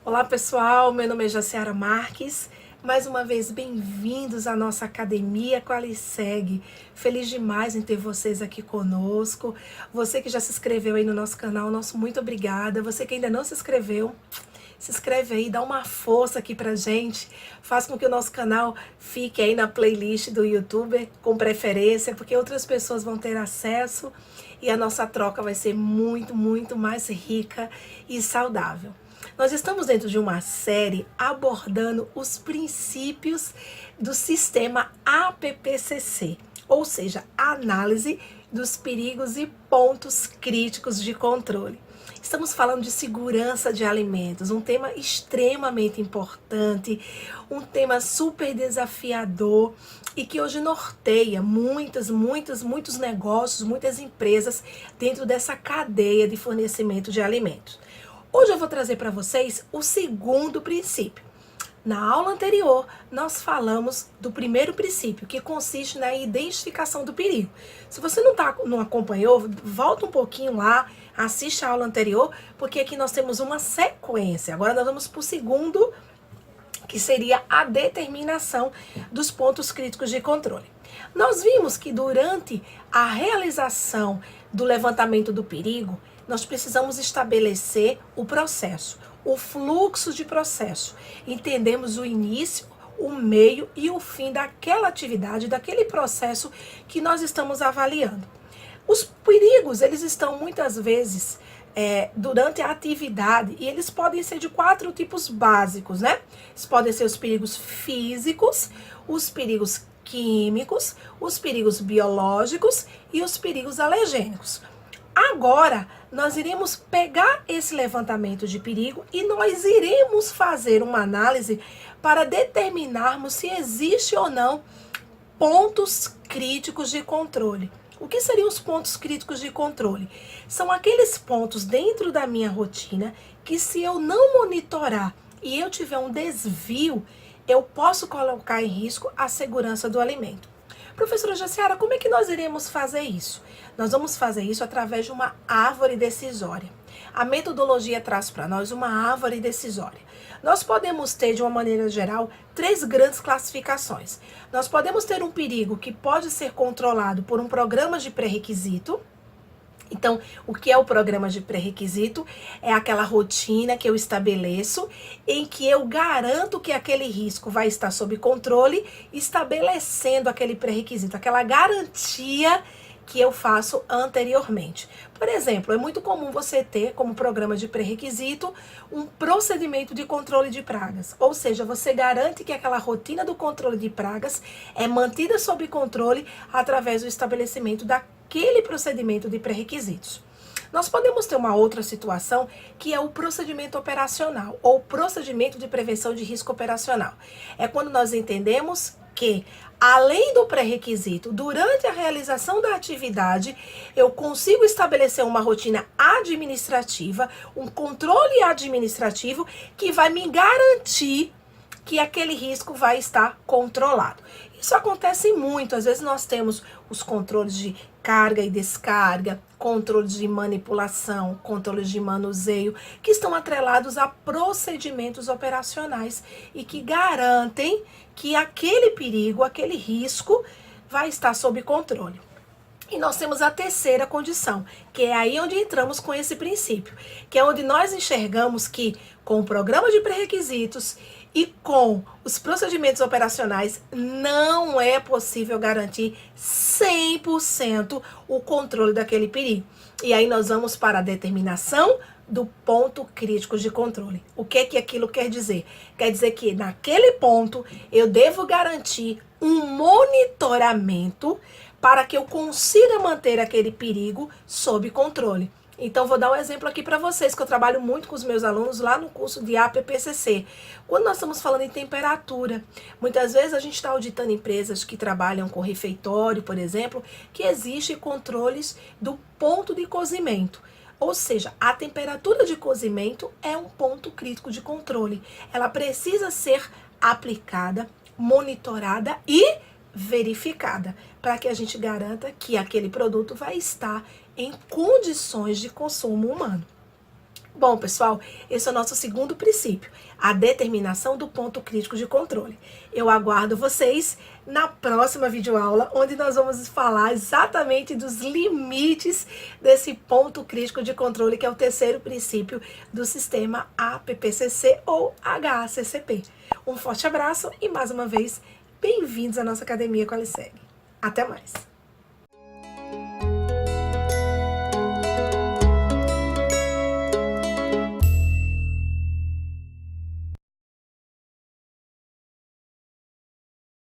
Olá pessoal, meu nome é Jaciara Marques, mais uma vez bem-vindos à nossa Academia Qualiseg. Feliz demais em ter vocês aqui conosco. Você que já se inscreveu aí no nosso canal, nosso muito obrigada. Você que ainda não se inscreveu, se inscreve aí, dá uma força aqui pra gente, faz com que o nosso canal fique aí na playlist do YouTube com preferência, porque outras pessoas vão ter acesso e a nossa troca vai ser muito mais rica e saudável. Nós estamos dentro de uma série abordando os princípios do sistema APPCC, ou seja, a análise dos perigos e pontos críticos de controle. Estamos falando de segurança de alimentos, um tema extremamente importante, um tema super desafiador e que hoje norteia muitos negócios, muitas empresas dentro dessa cadeia de fornecimento de alimentos. Hoje eu vou trazer para vocês o segundo princípio. Na aula anterior, nós falamos do primeiro princípio, que consiste na identificação do perigo. Se você não acompanhou, volta um pouquinho lá, assiste a aula anterior, porque aqui nós temos uma sequência. Agora nós vamos para o segundo, que seria a determinação dos pontos críticos de controle. Nós vimos que durante a realização do levantamento do perigo, nós precisamos estabelecer o processo, o fluxo de processo. Entendemos o início, o meio e o fim daquela atividade, daquele processo que nós estamos avaliando. Os perigos, eles estão muitas vezes durante a atividade e eles podem ser de 4 tipos básicos, né? Eles podem ser os perigos físicos, os perigos químicos, os perigos biológicos e os perigos alergênicos. Agora, nós iremos pegar esse levantamento de perigo e nós iremos fazer uma análise para determinarmos se existe ou não pontos críticos de controle. O que seriam os pontos críticos de controle? São aqueles pontos dentro da minha rotina que, se eu não monitorar e eu tiver um desvio, eu posso colocar em risco a segurança do alimento. Professora Jaciara, como é que nós iremos fazer isso? Nós vamos fazer isso através de uma árvore decisória. A metodologia traz para nós uma árvore decisória. Nós podemos ter, de uma maneira geral, 3 grandes classificações. Nós podemos ter um perigo que pode ser controlado por um programa de pré-requisito. Então, o que é o programa de pré-requisito? É aquela rotina que eu estabeleço em que eu garanto que aquele risco vai estar sob controle, estabelecendo aquele pré-requisito, aquela garantia que eu faço anteriormente. Por exemplo, é muito comum você ter como programa de pré-requisito um procedimento de controle de pragas. Ou seja, você garante que aquela rotina do controle de pragas é mantida sob controle através do estabelecimento daquele procedimento de pré-requisitos. Nós podemos ter uma outra situação que é o procedimento operacional ou procedimento de prevenção de risco operacional. É quando nós entendemos que, além do pré-requisito, durante a realização da atividade, eu consigo estabelecer uma rotina administrativa, um controle administrativo que vai me garantir que aquele risco vai estar controlado. Isso acontece muito, às vezes nós temos os controles de carga e descarga, controles de manipulação, controles de manuseio, que estão atrelados a procedimentos operacionais e que garantem que aquele perigo, aquele risco vai estar sob controle. E nós temos a terceira condição, que é aí onde entramos com esse princípio, que é onde nós enxergamos que, com o programa de pré-requisitos e com os procedimentos operacionais, não é possível garantir 100% o controle daquele perigo. E aí nós vamos para a determinação do ponto crítico de controle. O que aquilo quer dizer? Quer dizer que naquele ponto eu devo garantir um monitoramento para que eu consiga manter aquele perigo sob controle. Então, vou dar um exemplo aqui para vocês, que eu trabalho muito com os meus alunos lá no curso de APPCC. Quando nós estamos falando em temperatura, muitas vezes a gente está auditando empresas que trabalham com refeitório, por exemplo, que existem controles do ponto de cozimento. Ou seja, a temperatura de cozimento é um ponto crítico de controle. Ela precisa ser aplicada, monitorada e verificada, para que a gente garanta que aquele produto vai estar em condições de consumo humano. Bom, pessoal, esse é o nosso segundo princípio, a determinação do ponto crítico de controle. Eu aguardo vocês na próxima videoaula, onde nós vamos falar exatamente dos limites desse ponto crítico de controle, que é o terceiro princípio do sistema APPCC ou HACCP. Um forte abraço e, mais uma vez, bem-vindos à nossa Academia Qualiseg. Até mais!